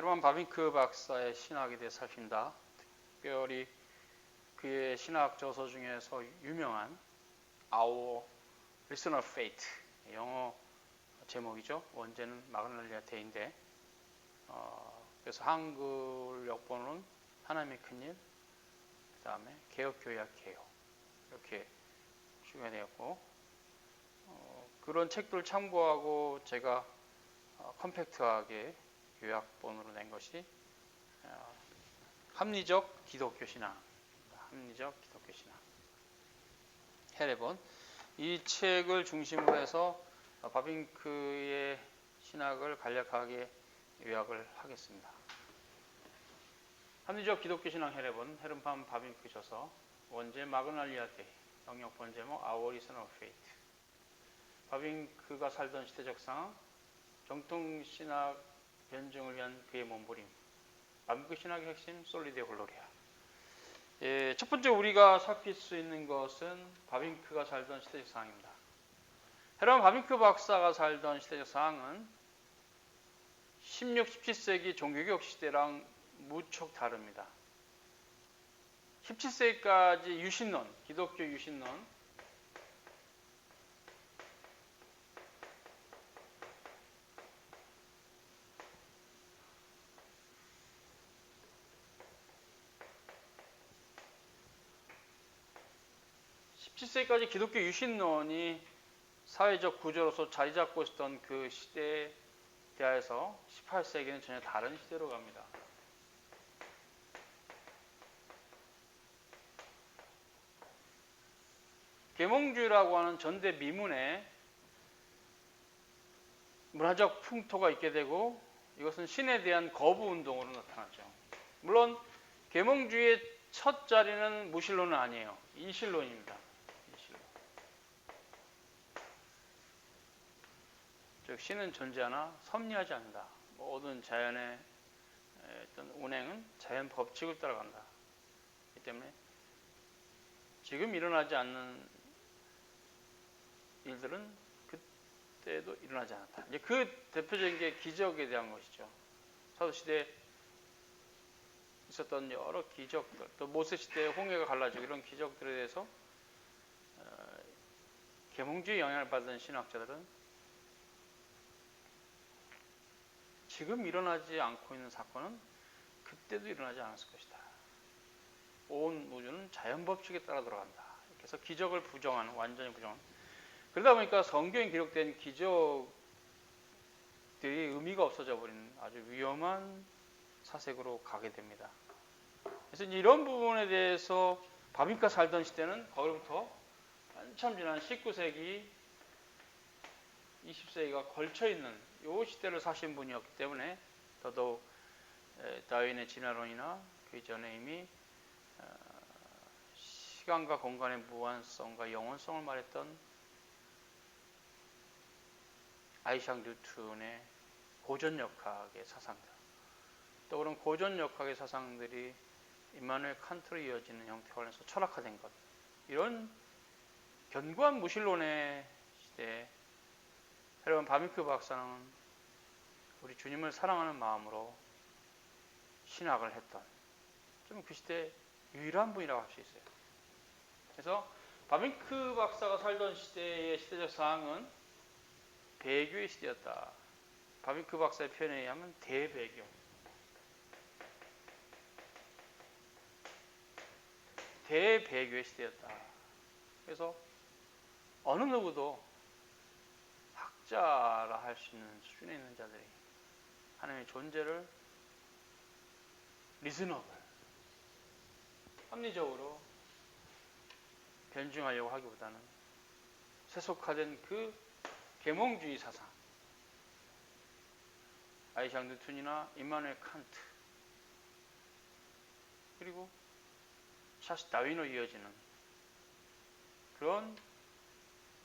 헤르만 바빙크 박사의 신학에 대해 살핀다. 특별히 그의 신학 저서 중에서 유명한 Our Listener Fate, 영어 제목이죠. 원제는 마그날리아 대인데, 그래서 한글 역본은 하나님의 큰일, 그 다음에 개혁교약 개요, 이렇게 수가 되었고, 그런 책들을 참고하고 제가 컴팩트하게 요약본으로 낸 것이 합리적 기독교 신앙, 합리적 기독교 신앙 헤레본. 이 책을 중심으로 해서 바빙크의 신학을 간략하게 요약을 하겠습니다. 합리적 기독교 신앙 헤레본, 헤르만 바빙크 저서, 원제 마그날리아 데이, 영역본 제목 Our Listener Fate. 바빙크가 살던 시대적 상황, 정통 신학 변증을 위한 그의 몸부림, 바빙크 신학의 핵심 솔리데 글로리아. 첫 번째 우리가 살필 수 있는 것은 바빙크가 살던 시대적 상황입니다. 헤르만 바빙크 박사가 살던 시대적 상황은 16, 17세기 종교개혁 시대랑 무척 다릅니다. 17세기까지 유신론, 기독교 유신론, 17세기까지 기독교 유신론이 사회적 구조로서 자리 잡고 있었던 그 시대에 대하여서 18세기는 전혀 다른 시대로 갑니다. 계몽주의라고 하는 전대 미문에 문화적 풍토가 있게 되고, 이것은 신에 대한 거부 운동으로 나타나죠. 물론 계몽주의의 첫 자리는 무신론은 아니에요. 이신론입니다. 이신론. 즉 신은 존재하나 섭리하지 않는다. 모든 자연의 어떤 운행은 자연 법칙을 따라간다. 그렇기 때문에 지금 일어나지 않는 일들은 그때도 일어나지 않았다. 이제 그 대표적인 게 기적에 대한 것이죠. 사도시대에 있었던 여러 기적들, 또 모세 시대에 홍해가 갈라지고 이런 기적들에 대해서 계몽주의 영향을 받은 신학자들은 지금 일어나지 않고 있는 사건은 그때도 일어나지 않았을 것이다. 온 우주는 자연 법칙에 따라 돌아간다. 그래서 기적을 부정하는, 완전히 부정하는. 그러다 보니까 성경에 기록된 기적들이 의미가 없어져 버리는 아주 위험한 사색으로 가게 됩니다. 그래서 이런 부분에 대해서 바빙크가 살던 시대는 거기로부터 한참 지난 19세기, 20세기가 걸쳐있는 이 시대를 사신 분이었기 때문에 더더욱 다윈의 진화론이나 그 전에 이미 시간과 공간의 무한성과 영원성을 말했던 아이작 뉴턴의 고전역학의 사상들, 또 그런 고전역학의 사상들이 임마누엘 칸트로 이어지는 형태로 해서 철학화된 것, 이런 견고한 무신론의 시대에 헤르만 바빙크 박사는 우리 주님을 사랑하는 마음으로 신학을 했던 좀 그 시대 유일한 분이라고 할 수 있어요. 그래서 바빙크 박사가 살던 시대의 시대적 상황은 배교의 시대였다. 바빙크 박사의 표현에 의하면 대배교, 대배교의 시대였다. 그래서 어느 누구도 학자라 할 수 있는 수준에 있는 자들이 하나님의 존재를 리즈너블, 합리적으로 변증하려고 하기보다는 세속화된 그 계몽주의 사상, 아이작 뉴턴이나 임마누엘 칸트, 그리고 찰스 다윈으로 이어지는 그런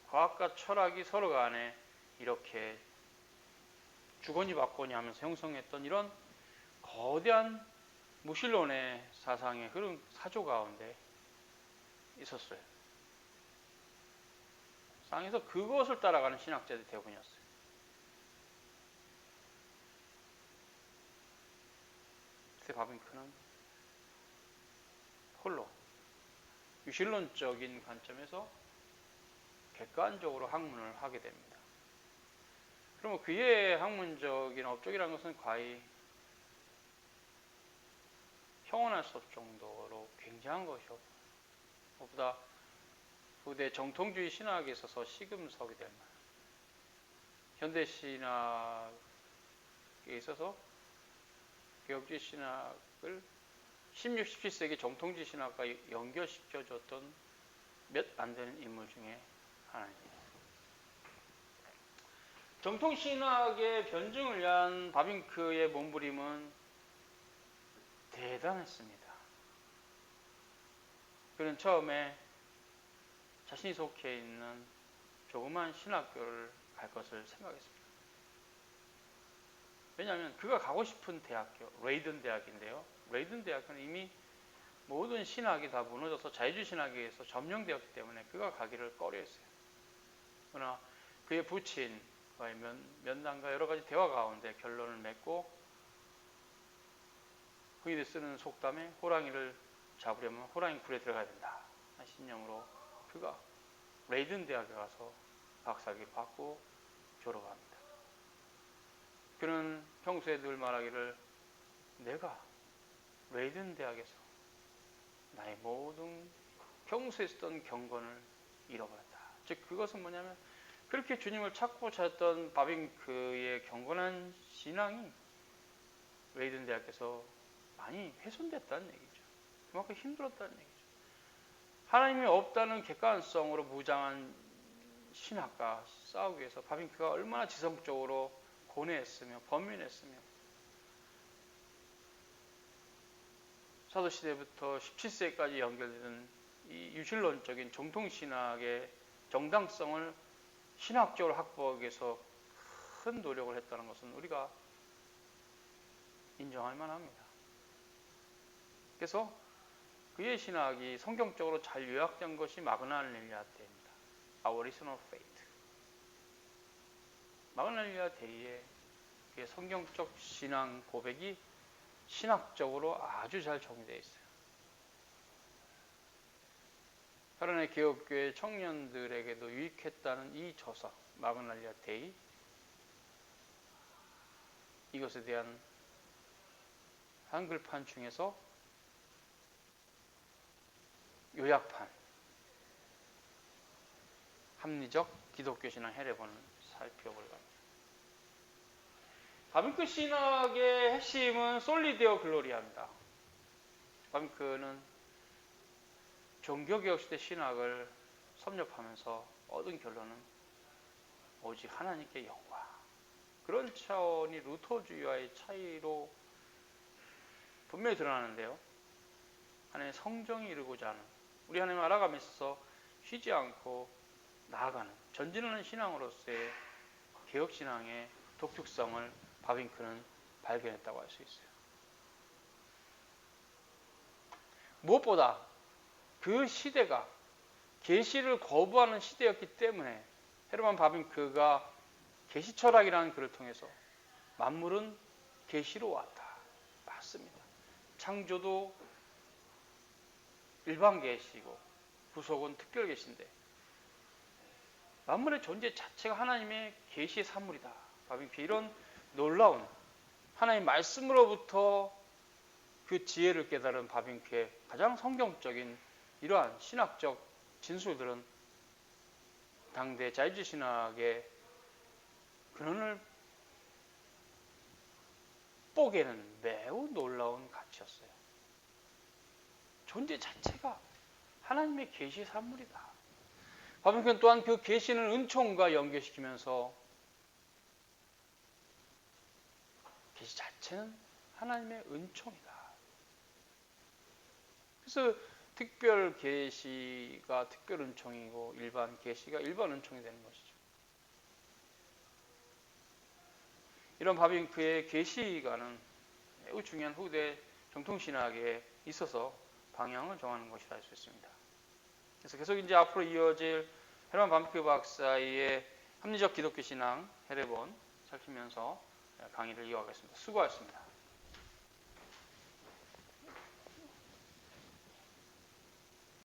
과학과 철학이 서로 간에 이렇게 주거니 받거니 하면서 형성했던 이런 거대한 무신론의 사상의 흐름 사조 가운데 있었어요. 상에서 그것을 따라가는 신학자들이 대부분이었어요. 그때 바빙크는 홀로 유실론적인 관점에서 객관적으로 학문을 하게 됩니다. 그러면 그의 학문적인 업적이라는 것은 거의 형언할 수 없을 정도로 굉장한 것이었고, 무엇보다 후대 정통주의 신학에 있어서 시금석이 될 만한, 현대 신학에 있어서 개혁주의 신학을 16, 17세기 정통주의 신학과 연결시켜줬던 몇 안 되는 인물 중에 하나입니다. 정통신학의 변증을 위한 바빙크의 몸부림은 대단했습니다. 그는 처음에 자신이 속해 있는 조그만 신학교를 갈 것을 생각했습니다. 왜냐하면 그가 가고 싶은 대학교, 레이든 대학인데요. 레이든 대학은 이미 모든 신학이 다 무너져서 자유주의 신학에 의해서 점령되었기 때문에 그가 가기를 꺼려했어요. 그러나 그의 부친과의 면담과 여러 가지 대화 가운데 결론을 맺고, 흔히들 쓰는 속담에 호랑이를 잡으려면 호랑이 굴에 들어가야 된다 하는 신념으로 그가 레이든 대학에 가서 박사학위를 받고 졸업합니다. 그는 평소에 늘 말하기를, 내가 레이든 대학에서 나의 모든 평소에 쓰던 경건을 잃어버렸다. 즉 그것은 뭐냐면, 그렇게 주님을 찾고 찾았던 바빙크의 경건한 신앙이 레이든 대학에서 많이 훼손됐다는 얘기죠. 그만큼 힘들었다는 얘기죠. 하나님이 없다는 객관성으로 무장한 신학과 싸우기 위해서 바빙크가 얼마나 지성적으로 고뇌했으며 번민했으며, 사도시대부터 17세기까지 연결되는 이 유실론적인 정통신학의 정당성을 신학적으로 확보하기 위해서 큰 노력을 했다는 것은 우리가 인정할 만합니다. 그래서 그의 신학이 성경적으로 잘 요약된 것이 마그날릴리아 대입니다. Our Reason of Faith. 마그날릴리아 대의의 그의 성경적 신앙 고백이 신학적으로 아주 잘 정리되어 있어요. 파라나이 개혁교회 청년들에게도 유익했다는 이 저서 마그날릴리아 대의, 이것에 대한 한글판 중에서 요약판, 합리적 기독교 신앙 해례본을 살펴볼 겁니다. 바빙크 신학의 핵심은 솔리데오 글로리아입니다. 바빙크는 종교개혁 시대 신학을 섭렵하면서 얻은 결론은 오직 하나님께 영광. 그런 차원이 루터주의와의 차이로 분명히 드러나는데요. 하나님의 성정이 이루고자 하는, 우리 하나님을 알아감에 있어서 쉬지 않고 나아가는 전진하는 신앙으로서의 개혁신앙의 독특성을 바빙크는 발견했다고 할 수 있어요. 무엇보다 그 시대가 계시를 거부하는 시대였기 때문에 헤르만 바빙크가 계시철학이라는 글을 통해서 만물은 계시로 왔다. 맞습니다. 창조도 일반 계시고 구속은 특별 계시인데, 만물의 존재 자체가 하나님의 계시의 산물이다. 바빙크 이런 놀라운 하나님의 말씀으로부터 그 지혜를 깨달은 바빙크의 가장 성경적인 이러한 신학적 진술들은 당대 자유주의 신학의 근원을 뽀개는 매우 놀라운 가치였어요. 존재 자체가 하나님의 계시의 산물이다. 바빙크는 또한 그 계시는 은총과 연결시키면서 계시 자체는 하나님의 은총이다. 그래서 특별 계시가 특별 은총이고 일반 계시가 일반 은총이 되는 것이죠. 이런 바빙크의 계시관은 매우 중요한 후대 정통신학에 있어서 방향을 정하는 것이라 할 수 있습니다. 그래서 계속 이제 앞으로 이어질 헤르만 바빙크 박사의 합리적 기독교 신앙 해례본 살피면서 강의를 이어가겠습니다. 수고하셨습니다.